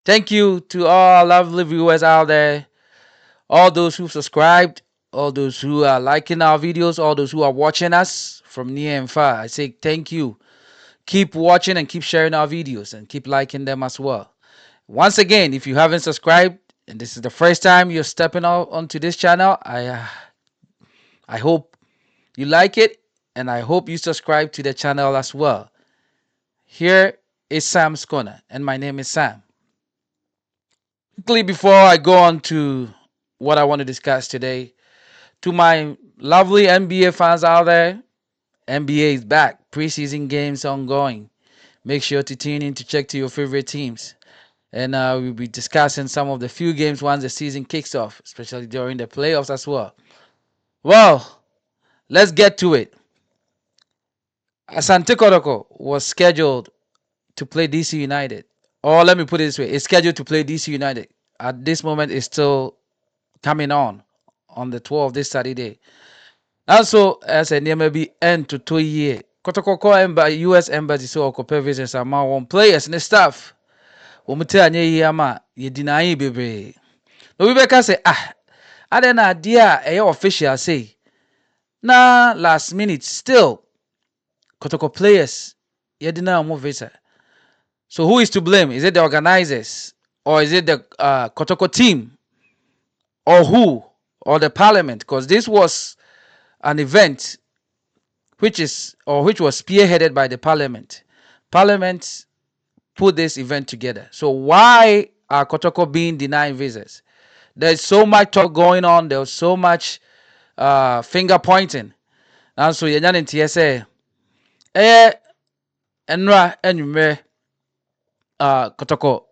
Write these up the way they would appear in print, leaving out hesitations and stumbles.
Thank you to all lovely viewers out there, all those who subscribed, all those who are liking our videos, all those who are watching us from near and far. I say thank you. Keep watching and keep sharing our videos and keep liking them as well. Once again, if you haven't subscribed and this is the first time you're stepping out onto this channel, I hope you like it and I hope you subscribe to the channel as well. Here is Sam's Corner, and my name is Sam. Quickly, before I go on to what I want to discuss today, to my lovely NBA fans out there, NBA is back. Preseason games ongoing. Make sure to tune in to check to your favorite teams. And we'll be discussing some of the few games once the season kicks off, especially during the playoffs as well. Well, let's get to it. Asante Kotoko was scheduled to play DC United. Or let me put it this way, it's scheduled to play DC United. At this moment, it's still coming on the 12th this Saturday. Also, as a name be end to 2 years. Kotoko US Embassy so occupy visitors among one players and the staff. Womuti anye yi ama ye deny bebre. No we beka say ade na dia official say. Na last minute still Kotoko players ye deny mo visa. So who is to blame? Is it the organizers or is it the Kotoko team or who or the parliament? Because this was an event which was spearheaded by the parliament. Parliament put this event together. So why are Kotoko being denied visas? There's so much talk going on. There's so much finger pointing. And so you're not in TSA. Enra enume Kotoko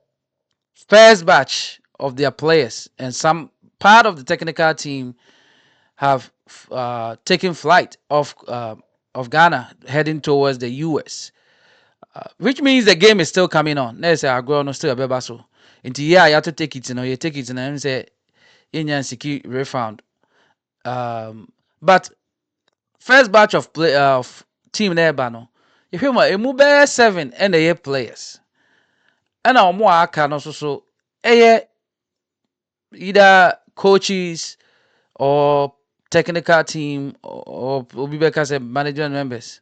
first batch of their players and some part of the technical team have taken flight of Ghana heading towards the US, which means the game is still coming on. Let's say Agro still a bebaso. Into you have to take it, you take it and say in secure refund. But first batch of team there, bano. If you want, move 7 and the players. And our more can also so either coaches or technical team or Obibeka said management members.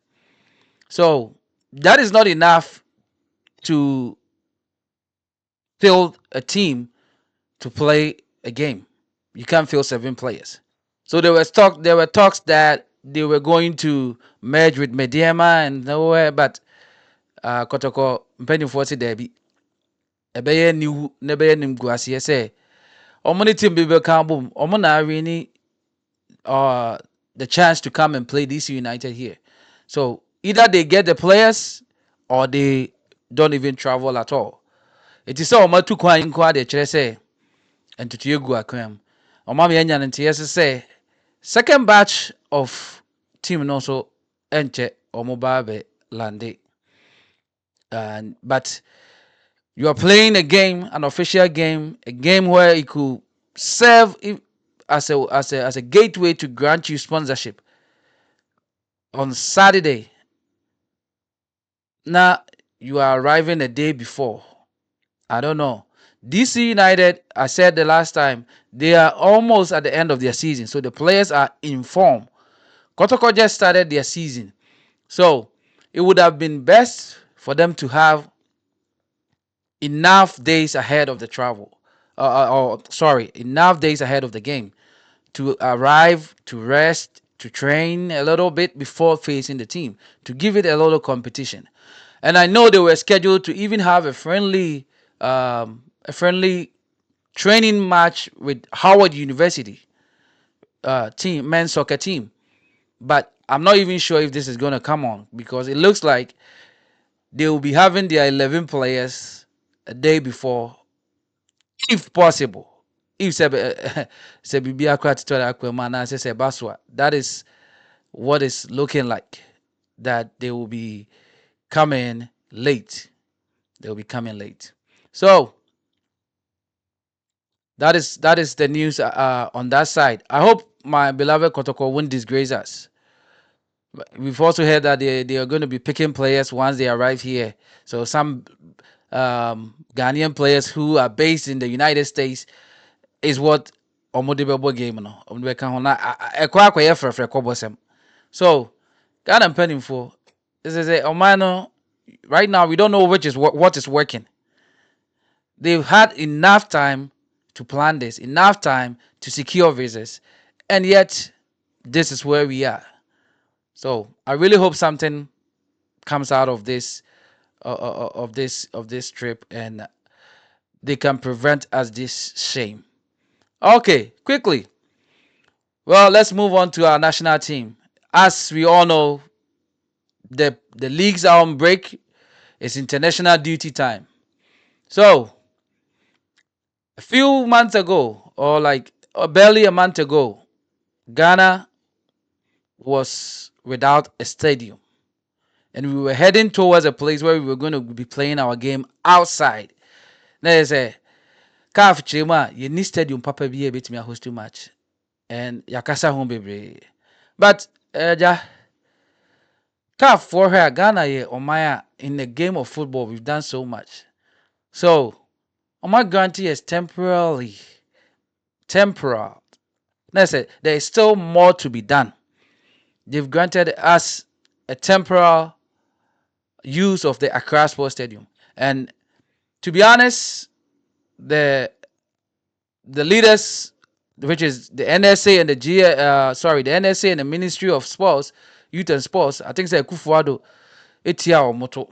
So that is not enough to field a team to play a game. You can't field 7 players. So there were talks that they were going to merge with Mediema and nowhere, but Kotoko mpanyinfoɔ se dabi. Ɛbɛyɛ new nebɛyɛ nim gu aseɛ sɛ ɔmo ne team bi bɛka bom. Ɔmo na really the chance to come and play DC United here. So either they get the players or they don't even travel at all. It is so much to kwan de kyerɛ sɛ ntutu egu akwam. Ɔma me anya nte yes say second batch of team no so enche ɔmo ba be lande. But you are playing a game, an official game, a game where it could serve as a gateway to grant you sponsorship on Saturday. Now you are arriving a day before. I don't know. DC United, I said the last time, they are almost at the end of their season. So the players are in form. Kotoko just started their season. So it would have been best for them to have enough days ahead of the travel. Enough days ahead of the game to arrive, to rest, to train a little bit before facing the team, to give it a little competition. And I know they were scheduled to even have a friendly training match with Howard University team, men's soccer team. But I'm not even sure if this is going to come on because it looks like they will be having their 11 players a day before, if possible. If that is what it's looking like, that they will be coming late. They'll be coming late. So that is the news on that side. I hope my beloved Kotoko won't disgrace us. We've also heard that they are going to be picking players once they arrive here. So some Ghanaian players who are based in the United States is what omodibebo game no omdibeka ho na ekwa akwa frefre kobosem. So Ghana penning for this is a Omano right now we don't know which is what is working. They've had enough time to plan this, enough time to secure visas, and yet this is where we are. So I really hope something comes out of this of this trip, and they can prevent us this shame. Okay, quickly. Well, let's move on to our national team. As we all know, the leagues are on break. It's international duty time. So a few months ago, or like barely a month ago, Ghana was without a stadium, and we were heading towards a place where we were going to be playing our game outside. There's a CAF chima, you need stadium papa be a bit me a host too much, and yakasa home baby. But ja, CAF for her Ghana ye Omaya in the game of football we've done so much. So Oma guarantee is temporal. Let's say there is still more to be done. They've granted us a temporal use of the Accra Sports Stadium, and to be honest, the leaders, which is the NSA and the NSA and the Ministry of Sports, Youth and Sports, I think say Kufuado, Etia or Moto,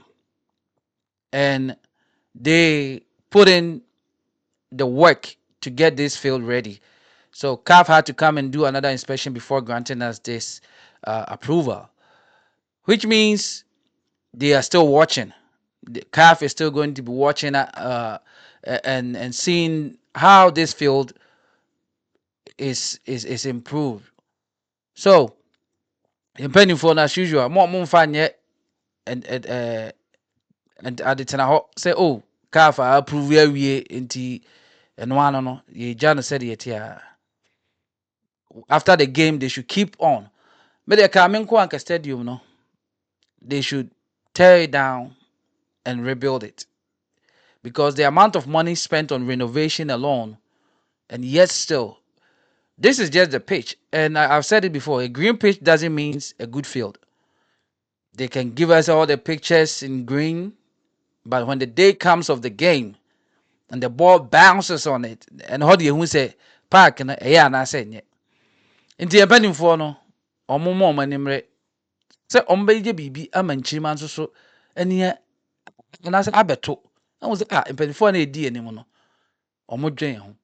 and they put in the work to get this field ready. So CAF had to come and do another inspection before granting us this approval, which means they are still watching. The CAF is still going to be watching and seeing how this field is improved. So, depending for as usual, more fun yet and at the time say, oh, CAF approve we into and one no, ye Jana said it here. After the game, they should keep on. But they coming to stadium, no, they should tear it down and rebuild it, because the amount of money spent on renovation alone, and yet still, this is just the pitch. And I've said it before, a green pitch doesn't mean a good field. They can give us all the pictures in green, but when the day comes of the game and the ball bounces on it, and how do you say park and and I said yeah. Into a penny for no or more money say on baby ama nchima nso so ɛne and I said abeto I was penny for na edi anim no omo dwen ho.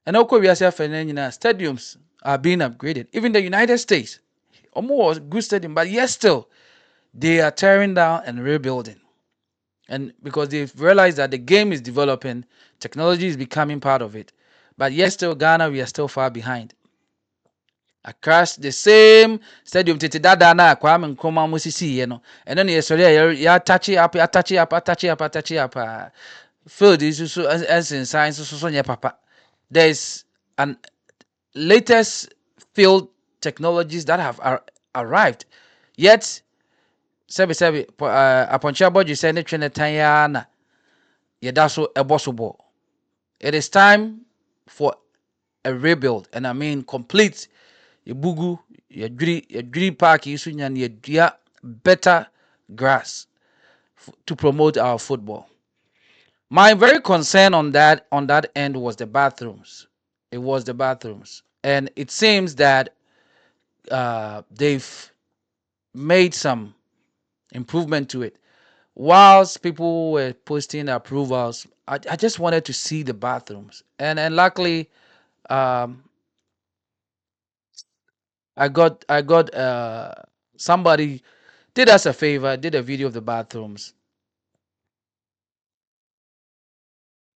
And okwo wiase afa na nyina stadiums are being upgraded. Even the United States omo was good stadium, but yes still they are tearing down and rebuilding. And because they've realized that the game is developing, technology is becoming part of it. But yes, still Ghana, we are still far behind. Across the same stadium, tete dada na Kwame Nkrumah musisi you know, and then yesterday you touch it up, Field is so as in science so papa. There's an latest field technologies that have arrived, yet sebi aponcha boji say ne twene tan ya na yeda so ebosobo. It is time for a rebuild, and I mean complete. Ibugu, yadri park isu nyan yadria better grass to promote our football. My very concern on that end was the bathrooms. It was the bathrooms, and it seems that they've made some improvement to it. Whilst people were posting approvals, I just wanted to see the bathrooms, and luckily, I got somebody did us a favor, did a video of the bathrooms,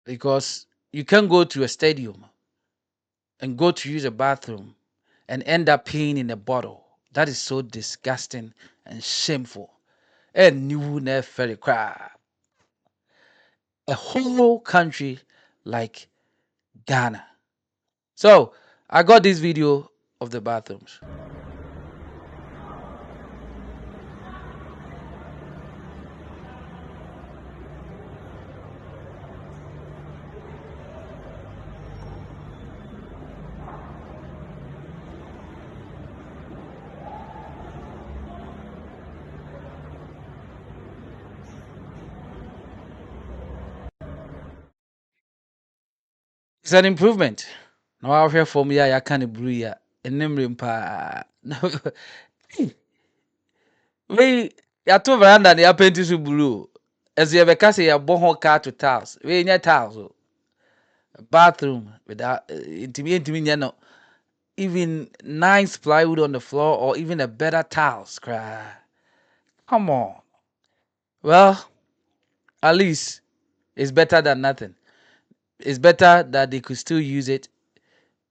because you can go to a stadium and go to use a bathroom and end up peeing in a bottle. That is so disgusting and shameful. And you never cry. A whole country like Ghana. So I got this video of the bathrooms. It's an improvement. Now I hear from ya ya can brew ya. Enem pa. We ya to veranda ya paint so blue. As you be say ya bo car to tiles. We nya tiles. Bathroom without intimi no even nice plywood on the floor or even a better tiles. Cry. Come on. Well, at least it's better than nothing. It's better that they could still use it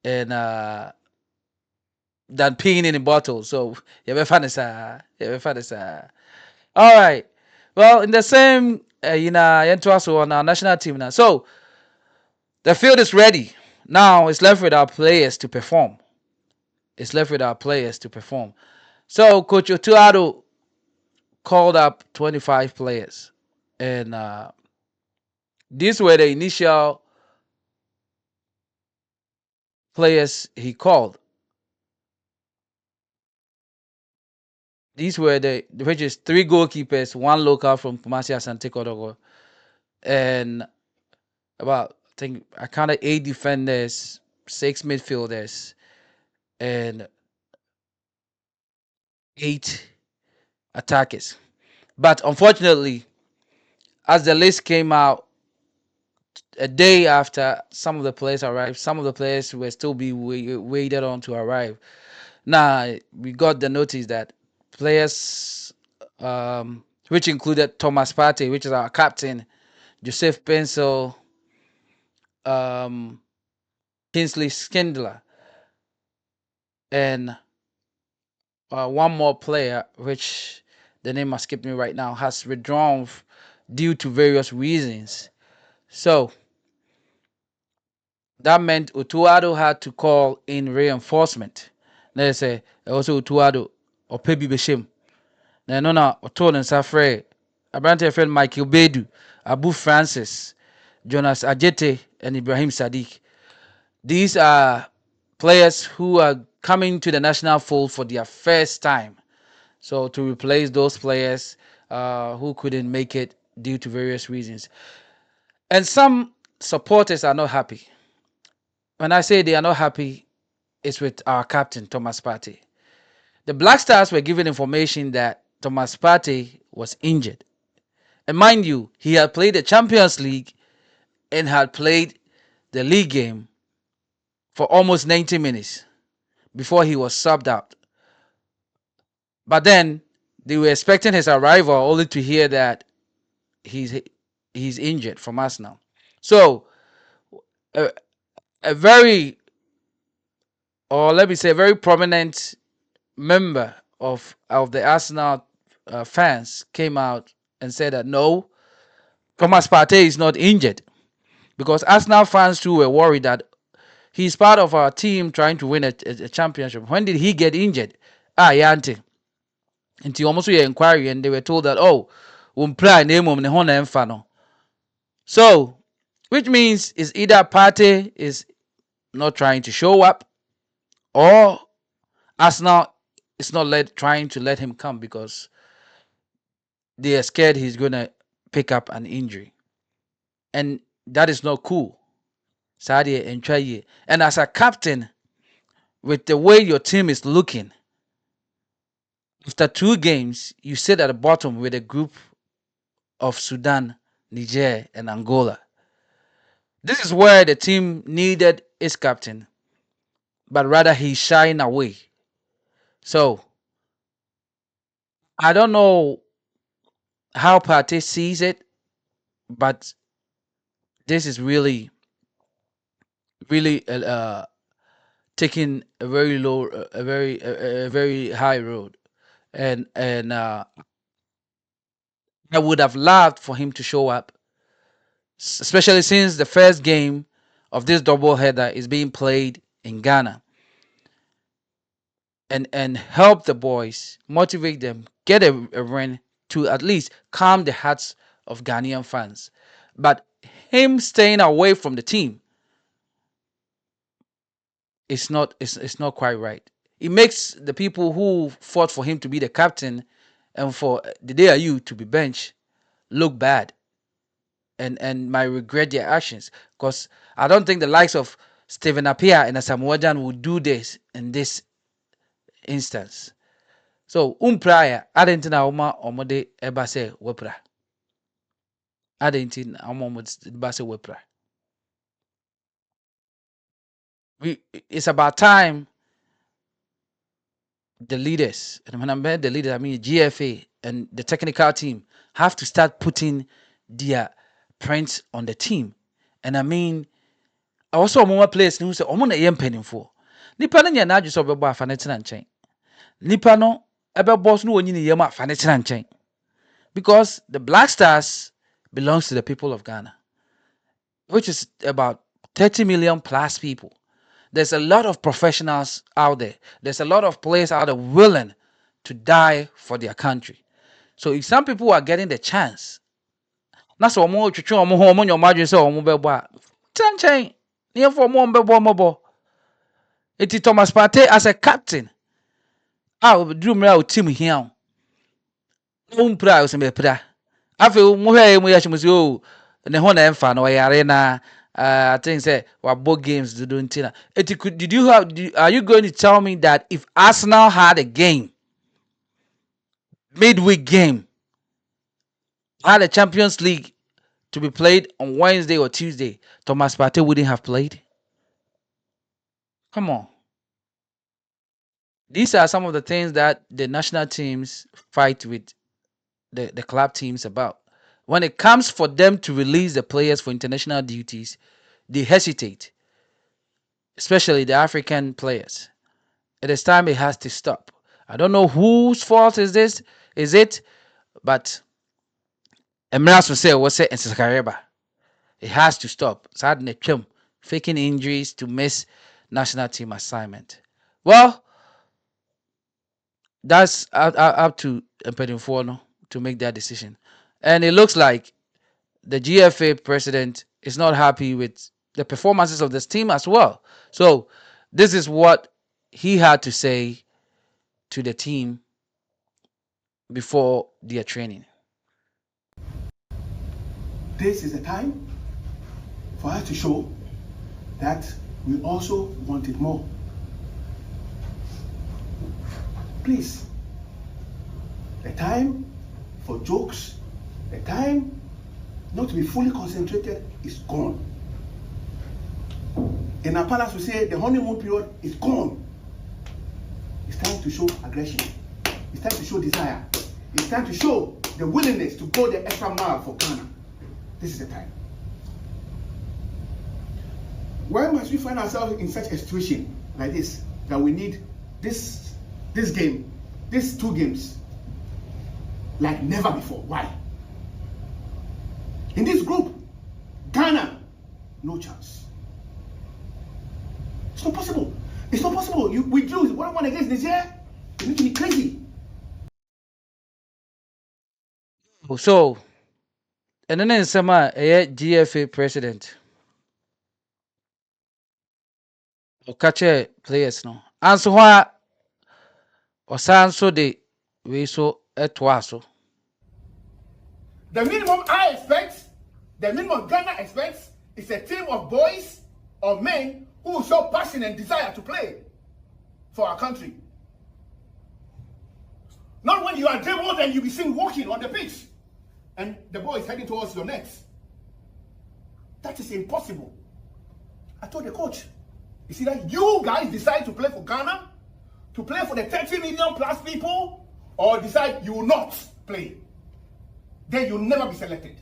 and than peeing in a bottle. So you ever find this? You ever find this? All right. Well, in the same, also on our national team now. So the field is ready. Now it's left with our players to perform. It's left with our players to perform. So Coach Otuado called up 25 players, and these were the initial players he called. These were which is three goalkeepers, one local from Kumasi Asante Kotoko, and about I think I counted 8 defenders, 6 midfielders, and 8 attackers. But unfortunately, as the list came out a day after some of the players arrived, some of the players were still be waited on to arrive. Now we got the notice that players, which included Thomas Partey, which is our captain, Joseph Pencil, um, Kingsley Skindler, and one more player, which the name has skipped me right now, has withdrawn due to various reasons. So that meant Utuado had to call in reinforcement. They say also Utuado or Pebi Beshim. No, Oton and Safre, Abrante friend Michael Bedu, Abu Francis, Jonas Ajete, and Ibrahim Sadiq. These are players who are coming to the national fold for their first time. So to replace those players who couldn't make it due to various reasons. And some supporters are not happy. When I say they are not happy, it's with our captain, Thomas Partey. The Black Stars were given information that Thomas Partey was injured. And mind you, he had played the Champions League and had played the league game for almost 90 minutes before he was subbed out. But then they were expecting his arrival only to hear that he's injured from Arsenal. So a, a very, or let me say, a very prominent member of the Arsenal fans came out and said that no, Thomas Partey is not injured, because Arsenal fans too were worried that he's part of our team trying to win a championship. When did he get injured? Yante. Until almost your inquiry, and they were told that play name no. So, which means is either Partey is not trying to show up, or Arsenal is not trying to let him come because they are scared he's gonna pick up an injury, and that is not cool. Sadia and try. And as a captain, with the way your team is looking, after 2 games, you sit at the bottom with a group of Sudan, Niger, and Angola. This is where the team needed its captain, but rather he's shying away. So I don't know how Partey sees it, but this is really, really taking a very low, a very high road, and I would have loved for him to show up, especially since the first game of this double header is being played in Ghana, and help the boys, motivate them, get a win to at least calm the hearts of Ghanaian fans. But him staying away from the team is not it's not quite right. It makes the people who fought for him to be the captain and for the day you to be benched look bad. and might regret their actions. Because I don't think the likes of Stephen Appiah and Asamoah Gyan would do this in this instance. So prior, I didn't know omode eba say wepra. I didn't know eba say wepra. It's about time the leaders, and when I mean the leaders, I mean GFA and the technical team have to start putting their prints on the team. And I mean, I also want players who say, "I'm gonna penning for." Nipa no nya na adwo so bebo afa ne tena nchen. Nipa no ebe boss no onyi ne yam afa ne tena nchen. Because the Black Stars belongs to the people of Ghana, which is about 30 million plus people. There's a lot of professionals out there. There's a lot of players out there willing to die for their country. So if some people are getting the chance, that's what more to show more on your margin so more bebo. Ten near for more bebo. It is Thomas Partey as a captain. I will do my team here. Umpra was me pra. After mo hwe mo yashimo si o ne ho na emfa na oyare na I think say we both games do ntina. Did you have are you going to tell me that if Arsenal had a game, midweek game, had a Champions League to be played on Wednesday or Tuesday, Thomas Partey wouldn't have played? Come on. These are some of the things that the national teams fight with the club teams about. When it comes for them to release the players for international duties, they hesitate, especially the African players. It is time it has to stop. I don't know whose fault is this, is it? But Emirates will say, what's it in Sakareba? It has to stop. Sadly, faking injuries to miss national team assignment. Well, that's up to Mpedimfono to make that decision. And it looks like the GFA president is not happy with the performances of this team as well. So this is what he had to say to the team before their training. This is a time for us to show that we also wanted more. Please, the time for jokes, the time not to be fully concentrated is gone. In our palace, we say the honeymoon period is gone. It's time to show aggression. It's time to show desire. It's time to show the willingness to go the extra mile for Ghana. This is the time. Why must we find ourselves in such a situation like this, that we need this game, these two games, like never before? Why? In this group, Ghana, no chance. It's not possible. It's not possible. We drew 1-1 against Niger. You need to be crazy. So, and then in summer, a GFA president or catch players no. And so what or so de we so etwaso. The minimum I expect, the minimum Ghana expects, is a team of boys or men who show passion and desire to play for our country. Not when you are dribbled and you be seen walking on the pitch and the ball is heading towards your nets. That is impossible. I told the coach, you see that you guys decide to play for Ghana, to play for the 30 million plus people, or decide you will not play. Then you'll never be selected.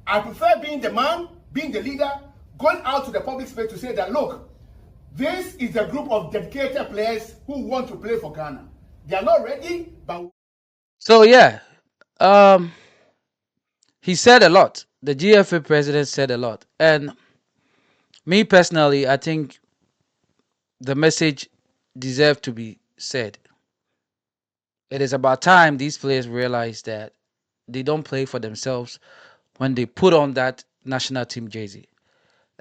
I prefer being the man, being the leader, going out to the public space to say that, look, this is a group of dedicated players who want to play for Ghana. They are not ready, but... So yeah, he said a lot. The GFA president said a lot. And me personally, I think the message deserves to be said. It is about time these players realize that they don't play for themselves when they put on that national team jersey.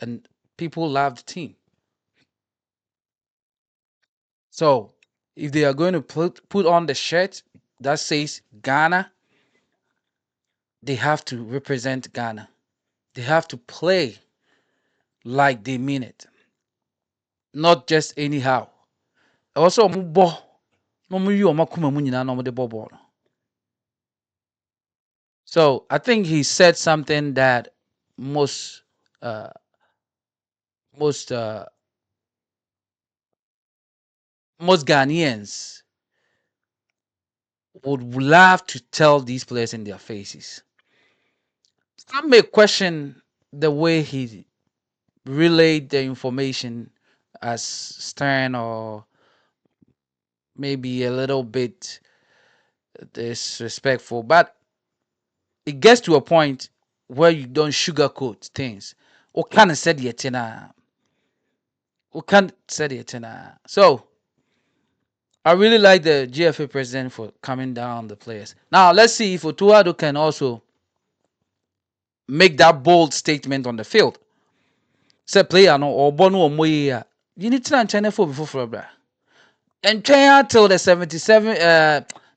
And people love the team. So if they are going to put on the shirt that says Ghana, they have to represent Ghana. They have to play like they mean it, not just anyhow. Also, so I think he said something that most uh, most uh, most Ghanaians would love to tell these players in their faces. Some may question the way he relayed the information as stern or maybe a little bit disrespectful, but it gets to a point where you don't sugarcoat things. What kind of said yet, what can't said it, so I really like the GFA president for coming down the players. Now let's see if Otuado can also make that bold statement on the field. Say player no or bono or moya. You need to China for before bra. And China till the 77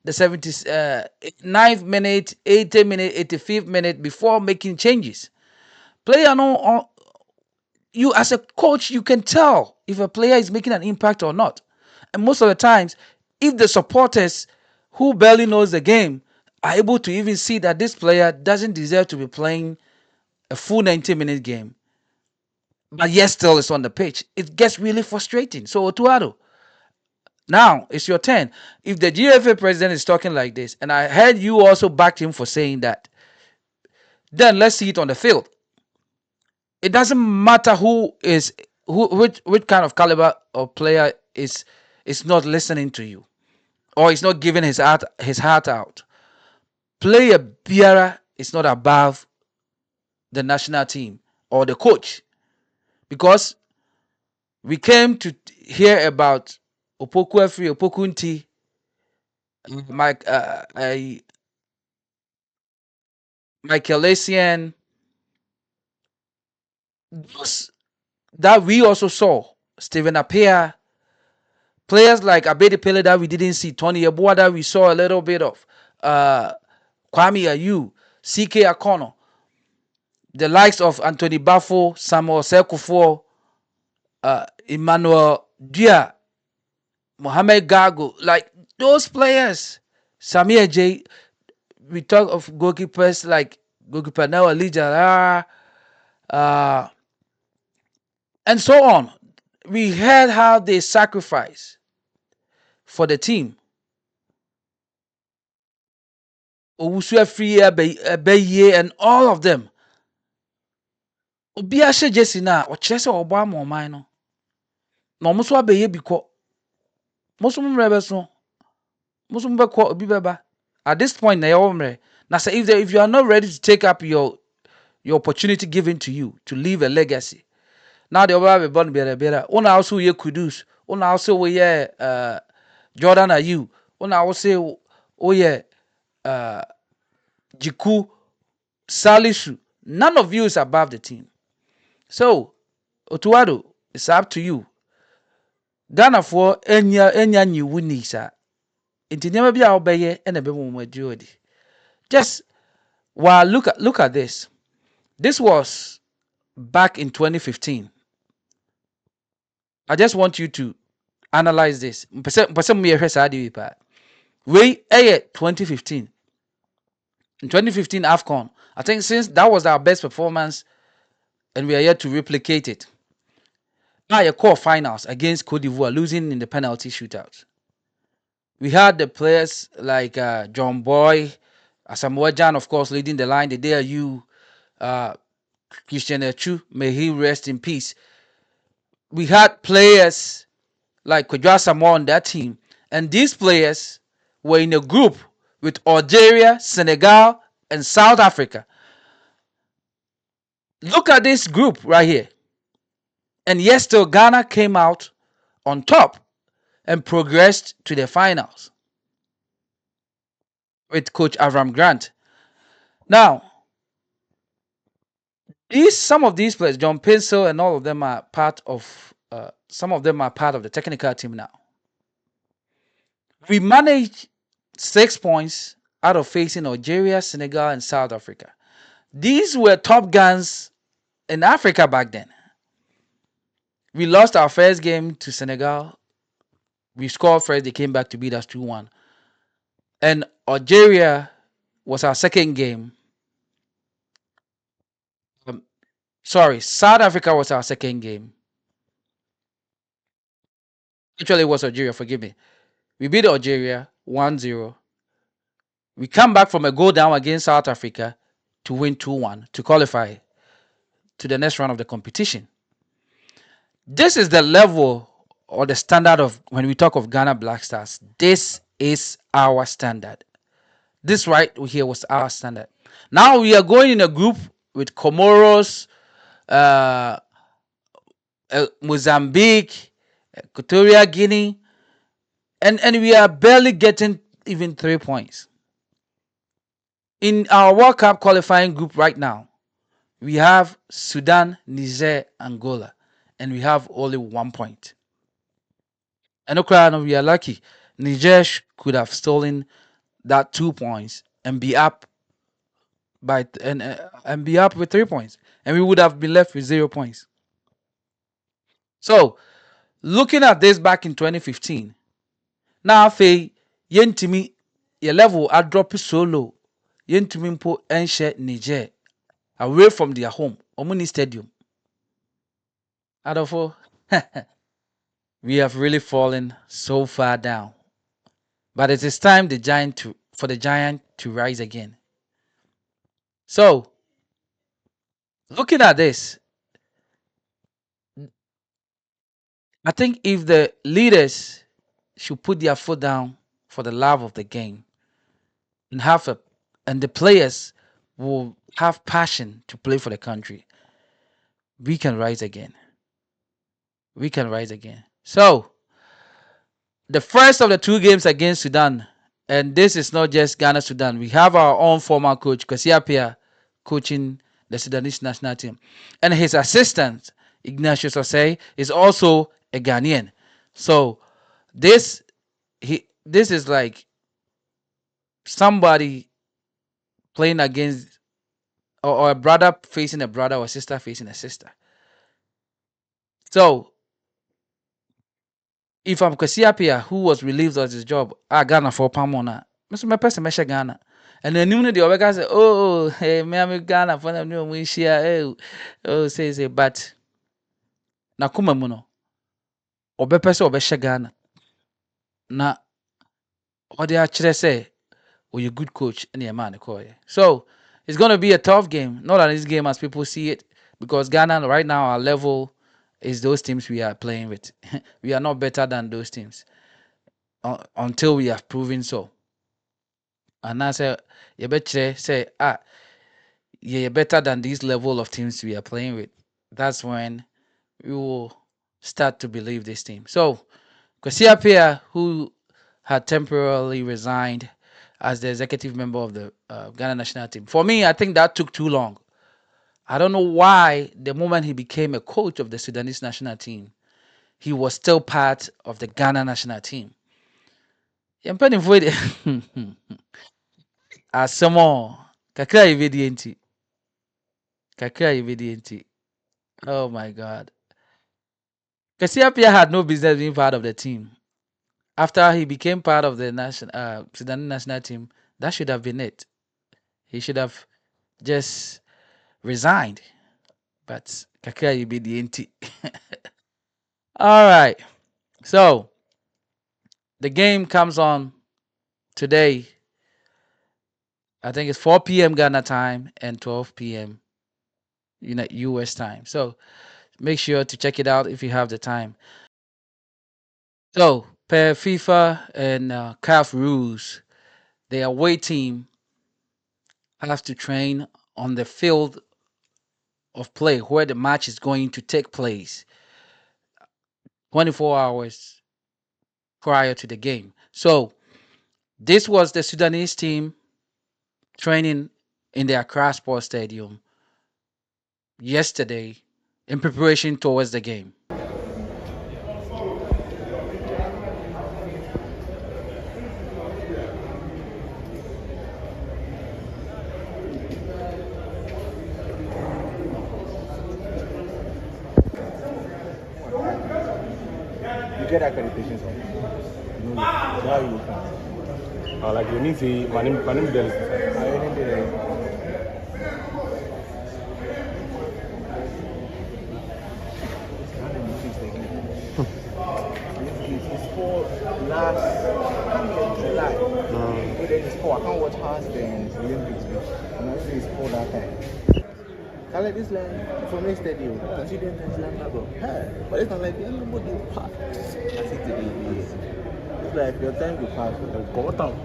the 79th minute, 80th minute, 85th minute before making changes. Player no you as a coach you can tell if a player is making an impact or not. And most of the times, if the supporters who barely knows the game are able to even see that this player doesn't deserve to be playing a full 90-minute game, but yet still is on the pitch, it gets really frustrating. So Otuado, now it's your turn. If the GFA president is talking like this, and I heard you also backed him for saying that, then let's see it on the field. It doesn't matter which kind of caliber of player is not listening to you or is not giving his heart out. Player Biara is not above the national team or the coach, because we came to hear about Opoku Efri, Opoku Nti, Mike, Michael Essien, those that we also saw, Stephen Appiah, players like Abedi Pele that we didn't see, Tony Yeboah that we saw a little bit of, Kwame Ayu, CK Akono, the likes of Anthony Bafo, Samuel Sekufo, Emmanuel Dia, Mohamed Gago, like those players. Samir J. We talk of goalkeepers like goalkeeper now Elijah, and so on. We heard how they sacrifice for the team. Owusu Free Beye and all of them. Obi ahye Jesse na ɔkyerɛ sɛ ɔbɔ ama ɔman no. Na ɔmo so abɛyɛ bi kɔ. Mo so mmerɛ bɛso. Mo so mbɛkɔ obi bɛba. At this point na yɛwɔ mmerɛ. Na sɛ if you are not ready to take up your opportunity given to you to leave a legacy. Now the ɔbɛba bɛbɔ no biara. Una also yɛ Kudus. Una also yɛ Jordan Ayew. Una also yɛ Jiku, Salisu. None of you is above the team. So, Otuado, it's up to you. Ghana for enya nyiwu ni sa. Inti nneɛma bi a wobɛyɛ ɛna ɛbɛma mo adwuodi. Just look at this. This was back in 2015. I just want you to analyze this. Mpɛsɛ mo yɛhwɛ saa de wi pa. Wei ɛyɛ 2015. In 2015 AFCON, I think since that was our best performance and we are yet to replicate it. Now your core finals against Cote d'Ivoire, losing in the penalty shootout. We had the players like John Boy, Asamoah Gyan, of course, leading the line. The day you, Christian Echu, may he rest in peace. We had players like Kwadwo Asamoah on that team, and these players were in a group with Algeria, Senegal, and South Africa. Look at this group right here. And yes, still Ghana came out on top and progressed to the finals with Coach Avram Grant. Now, some of these players, John Pencil and all of them are part of. Some of them are part of the technical team now. We managed 6 points out of facing Algeria, Senegal, and South Africa. These were top guns in Africa back then. We lost our first game to Senegal. We scored first. They came back to beat us 2-1. And Algeria was our second game. South Africa was our second game. Actually, it was Algeria, forgive me. We beat Algeria 1-0. We come back from a goal down against South Africa to win 2-1 to qualify to the next round of the competition. This is the level or the standard of when we talk of Ghana Black Stars. This is our standard. This right here was our standard. Now we are going in a group with Comoros, Mozambique, Equatorial Guinea, and we are barely getting even 3 points. In our World Cup qualifying group right now, we have Sudan, Niger, Angola, and we have only 1 point. And we are lucky. Niger could have stolen that 2 points and be up and be up with 3 points, and we would have been left with 0 points. So, looking at this back in 2015, now Faye yentimi your level I drop so low. Yentimi mpo enche Niger away from their home, Omuni Stadium. Adolfo, we have really fallen so far down. But it is time for the giant to rise again. So, looking at this, I think if the leaders should put their foot down for the love of the game and the players will have passion to play for the country, we can rise again. We can rise again. So, the first of the 2 games against Sudan, and this is not just Ghana, Sudan. We have our own former coach, Kwasi Appiah, coaching the Sudanese national team. And his assistant, Ignatius Osei, is also a Ghanaian. So, this is like somebody playing against or a brother facing a brother or a sister facing a sister. So, if I'm Kwasi Appiah, who was relieved of his job, Ghana for Pamona, Mr. My person measure Ghana. And then the other guy say, oh, hey, me I'm Ghana for them we share. Oh, say, but na kuma muno. Obepese obesha Ghana. Na ode actually say, oh, you're a good coach and you're a man. So it's gonna be a tough game. Not an easy game as people see it, because Ghana right now our level is those teams we are playing with. We are not better than those teams until we have proven so. And I say, you better say, you're better than this level of teams we are playing with. That's when we will start to believe this team. So, Kwasi Appiah, who had temporarily resigned as the executive member of the Ghana national team, for me, I think that took too long. I don't know why the moment he became a coach of the Sudanese national team, he was still part of the Ghana national team. Asemo kakra evidienti. Oh my God. Kwasi Appiah had no business being part of the team. After he became part of the Sudanese national team, that should have been it. He should have just resigned. But kakra evidienti. All right. So the game comes on today. I think it's 4 p.m. Ghana time and 12 p.m. US time. So make sure to check it out if you have the time. So per FIFA and CAF rules, the away team has to train on the field of play where the match is going to take place 24 hours prior to the game. So this was the Sudanese team training in the Accra Sports Stadium yesterday in preparation towards the game. you get accreditation, so you know, so how you come. Like you need to my name Delhi. I only did it. It's for last, I can't remember July. But then it's for, I can't watch Hearts and Olympics, and I see it's for that time. I like this land for next stadium. Consider this land bro. But it's not like everybody pass. I see today. It's like your time will pass. Go down.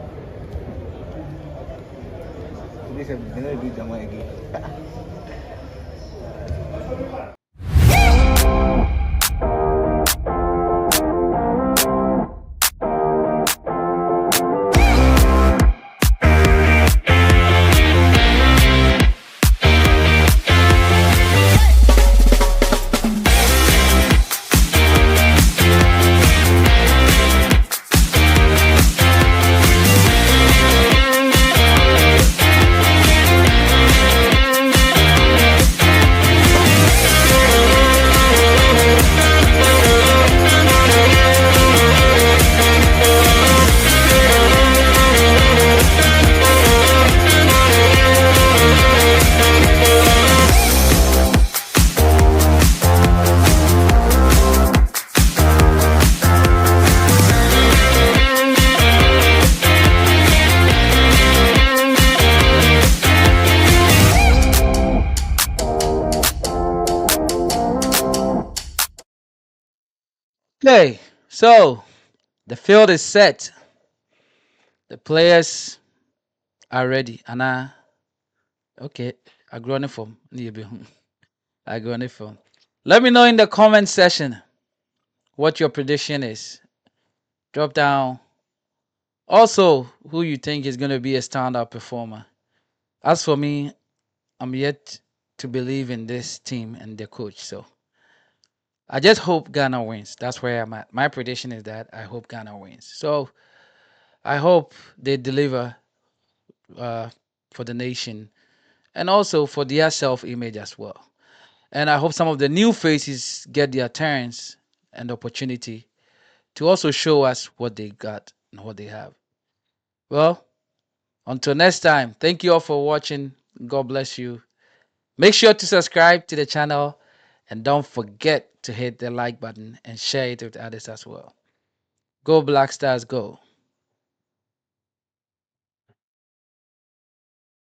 Today they don't do Jama again. Okay, so the field is set. The players are ready. Anna, okay, I grow from. I grow from. Let me know in the comment section what your prediction is. Drop down. Also, who you think is going to be a standout performer. As for me, I'm yet to believe in this team and their coach. So I just hope Ghana wins. That's where I'm at. My prediction is that I hope Ghana wins. So I hope they deliver uh, for the nation and also for their self-image as well. And I hope some of the new faces get their turns and opportunity to also show us what they got and what they have. Well, until next time, thank you all for watching. God bless you. Make sure to subscribe to the channel and don't forget to hit the like button and share it with others as well. Go Black Stars, go.